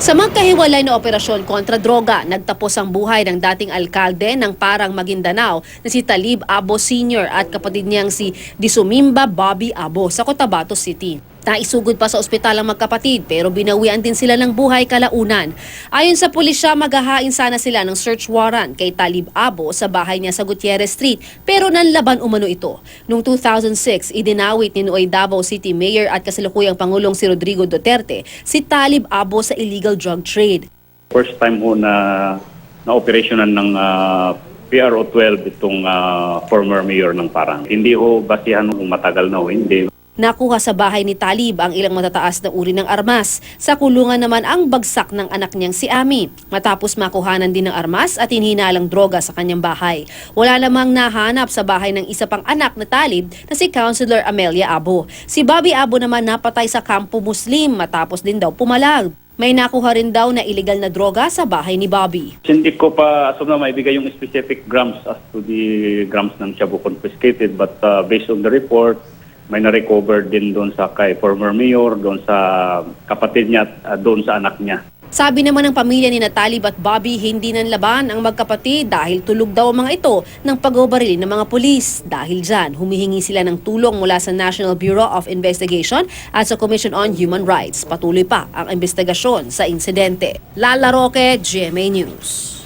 Sa magkahiwalay na operasyon kontra droga, nagtapos ang buhay ng dating alkalde ng Parang Maguindanao na si Talib Abo Sr. at kapatid niyang si Disumimba Bobby Abo sa Cotabato City. Naisugod pa sa ospital ang magkapatid pero binawian din sila ng buhay kalaunan. Ayon sa pulisya, maghahain sana sila ng search warrant kay Talib Abo sa bahay niya sa Gutierrez Street pero nanlaban umano ito. Noong 2006, idinawit ni Nuoy Davao City Mayor at kasalukuyang Pangulong si Rodrigo Duterte si Talib Abo sa illegal drug trade. First time ho na operationan ng PRO 12 itong former mayor ng Parang. Hindi ho basihan kung matagal na ho, hindi. Nakuha sa bahay ni Talib ang ilang matataas na uri ng armas. Sa kulungan naman ang bagsak ng anak niyang si Ami. Matapos makuhanan din ng armas at hinihinalang droga sa kanyang bahay. Wala namang nahanap sa bahay ng isa pang anak na Talib na si Councilor Amelia Abo. Si Bobby Abo naman napatay sa kampo Muslim matapos din daw pumalag. May nakuha rin daw na illegal na droga sa bahay ni Bobby. Hindi ko pa asum na maibigay yung specific grams as to the grams ng shabu confiscated, but based on the report, may na-recover din doon sa kay former mayor, doon sa kapatid niya at doon sa anak niya. Sabi naman ng pamilya ni Talib at Bobby, hindi nanlaban ang magkapatid dahil tulog daw ang mga ito ng pagbabaril ng mga pulis. Dahil dyan, humihingi sila ng tulong mula sa National Bureau of Investigation at sa Commission on Human Rights. Patuloy pa ang investigasyon sa insidente. Lala Roque, GMA News.